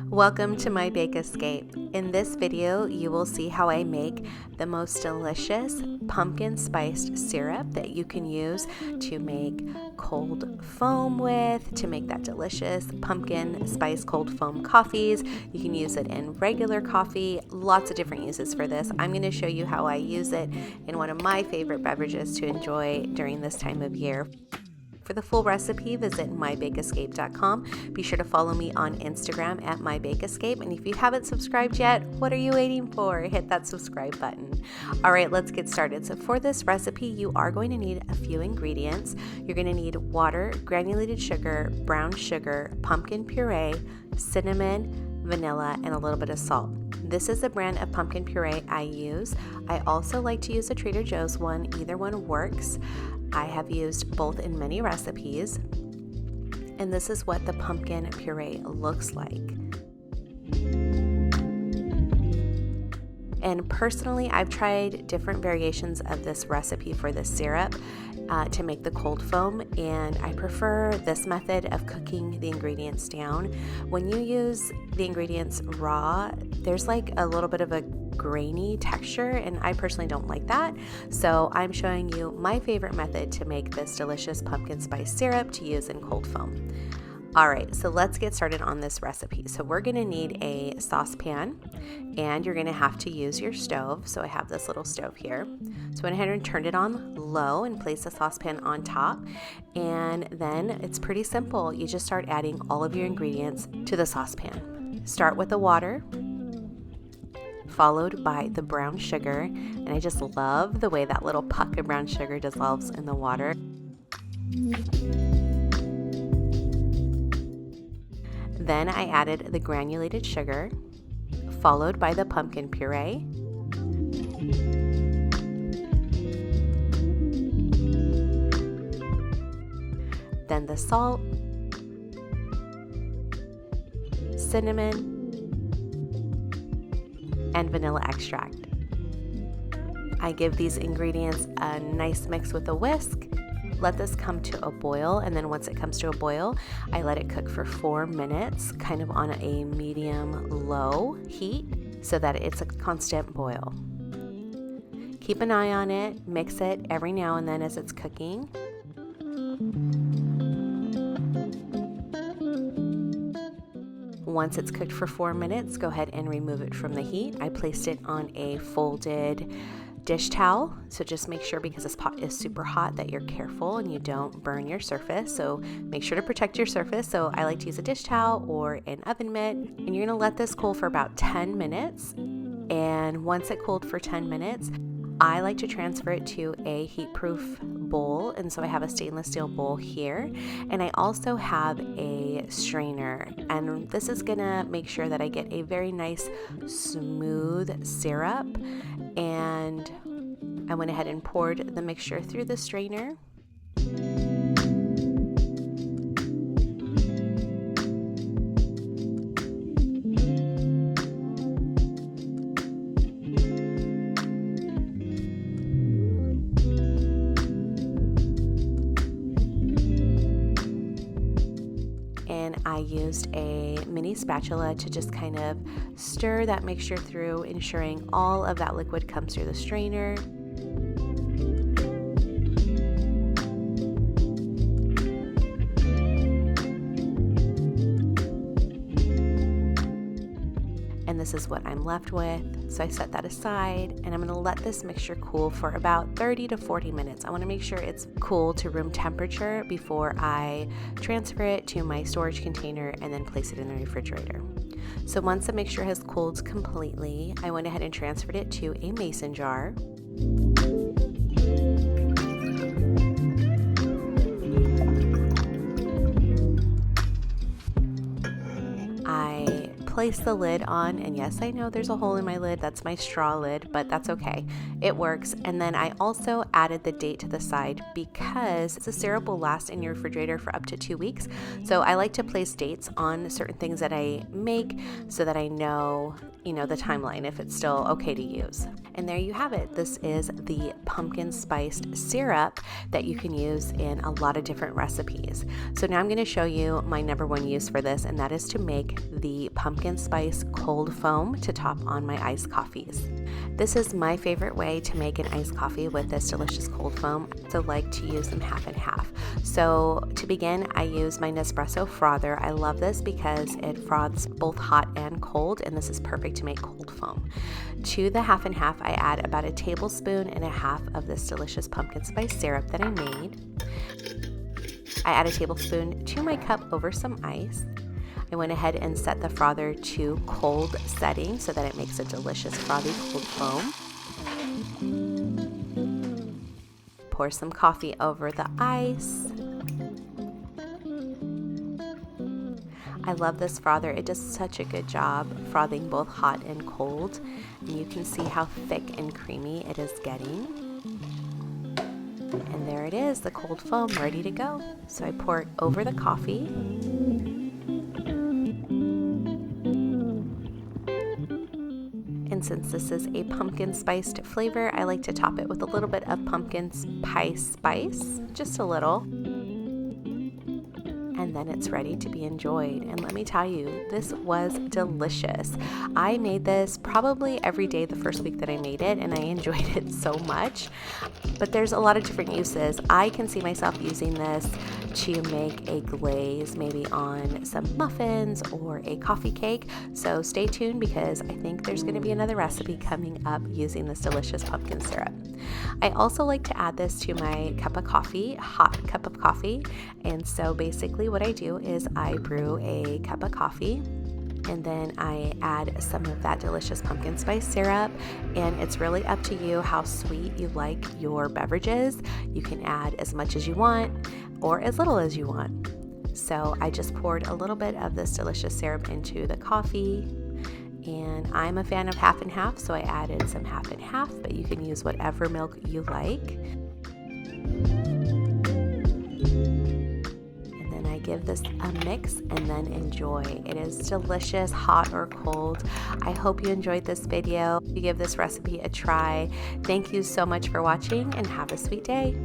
Welcome to my Bake Escape. In this video, you will see how I make the most delicious pumpkin spiced syrup that you can use to make cold foam with, to make that delicious pumpkin spice cold foam coffees. You can use it in regular coffee, lots of different uses for this. I'm going to show you how I use it in one of my favorite beverages to enjoy during this time of year. For the full recipe, visit mybakeescape.com. Be sure to follow me on Instagram at mybakeescape. And if you haven't subscribed yet, what are you waiting for? Hit that subscribe button. All right, let's get started. So for this recipe, you are going to need a few ingredients. You're going to need water, granulated sugar, brown sugar, pumpkin puree, cinnamon, vanilla, and a little bit of salt. This is the brand of pumpkin puree I use. I also like to use a Trader Joe's one. Either one works. I have used both in many recipes, and this is what the pumpkin puree looks like. And personally, I've tried different variations of this recipe for this syrup to make the cold foam, and I prefer this method of cooking the ingredients down. When you use the ingredients raw, there's like a little bit of a grainy texture, and I personally don't like that. So I'm showing you my favorite method to make this delicious pumpkin spice syrup to use in cold foam. All right, so let's get started on this recipe. So we're gonna need a saucepan, and you're gonna have to use your stove. So I have this little stove here. So I went ahead and turned it on low and placed the saucepan on top. And then it's pretty simple. You just start adding all of your ingredients to the saucepan. Start with the water, followed by the brown sugar. And I just love the way that little puck of brown sugar dissolves in the water. Then I added the granulated sugar, followed by the pumpkin puree. Then the salt, cinnamon, and vanilla extract. I give these ingredients a nice mix with a whisk. Let this come to a boil, and then once it comes to a boil, I let it cook for 4 minutes, kind of on a medium-low heat, so that it's a constant boil. Keep an eye on it, mix it every now and then as it's cooking. Once it's cooked for 4 minutes, go ahead and remove it from the heat. I placed it on a folded dish towel, so just make sure, because this pot is super hot, that you're careful and you don't burn your surface. So make sure to protect your surface. So I like to use a dish towel or an oven mitt, and you're gonna let this cool for about 10 minutes. And once it cooled for 10 minutes, I like to transfer it to a heat-proof bowl, and so I have a stainless steel bowl here, and I also have a strainer, and this is gonna make sure that I get a very nice smooth syrup. And I went ahead and poured the mixture through the strainer. And I used a mini spatula to just kind of stir that mixture through, ensuring all of that liquid comes through the strainer. And this is what I'm left with. So I set that aside, and I'm gonna let this mixture cool for about 30 to 40 minutes. I wanna make sure it's cool to room temperature before I transfer it to my storage container and then place it in the refrigerator. So once the mixture has cooled completely, I went ahead and transferred it to a mason jar. Place the lid on, and yes, I know there's a hole in my lid. That's my straw lid, but that's okay. It works. And then I also added the date to the side because the syrup will last in your refrigerator for up to 2 weeks. So I like to place dates on certain things that I make so that I know, the timeline, if it's still okay to use. And there you have it. This is the pumpkin spiced syrup that you can use in a lot of different recipes. So now I'm going to show you my number one use for this, and that is to make the pumpkin pumpkin spice cold foam to top on my iced coffees. This is my favorite way to make an iced coffee with this delicious cold foam. I also like to use them half and half. So to begin, I use my Nespresso frother. I love this because it froths both hot and cold, and this is perfect to make cold foam. To the half and half, I add about 1.5 tablespoons of this delicious pumpkin spice syrup that I made. I add 1 tablespoon to my cup over some ice. I went ahead and set the frother to cold setting so that it makes a delicious frothy cold foam. Pour some coffee over the ice. I love this frother. It does such a good job frothing both hot and cold. And you can see how thick and creamy it is getting. And there it is, the cold foam ready to go. So I pour it over the coffee. And since this is a pumpkin spiced flavor, I like to top it with a little bit of pumpkin pie spice, just a little. And then it's ready to be enjoyed. And let me tell you, this was delicious. I made this probably every day the first week that I made it, and I enjoyed it so much. But there's a lot of different uses. I can see myself using this to make a glaze, maybe on some muffins or a coffee cake. So stay tuned because I think there's going to be another recipe coming up using this delicious pumpkin syrup. I also like to add this to my cup of coffee, hot cup of coffee. And so basically what I do is I brew a cup of coffee, and then I add some of that delicious pumpkin spice syrup, and it's really up to you how sweet you like your beverages. You can add as much as you want or as little as you want. So I just poured a little bit of this delicious syrup into the coffee, and I'm a fan of half and half, so I added some half and half, but you can use whatever milk you like. Give this a mix and then enjoy. It is delicious, hot or cold. I hope you enjoyed this video. You give this recipe a try. Thank you so much for watching and have a sweet day.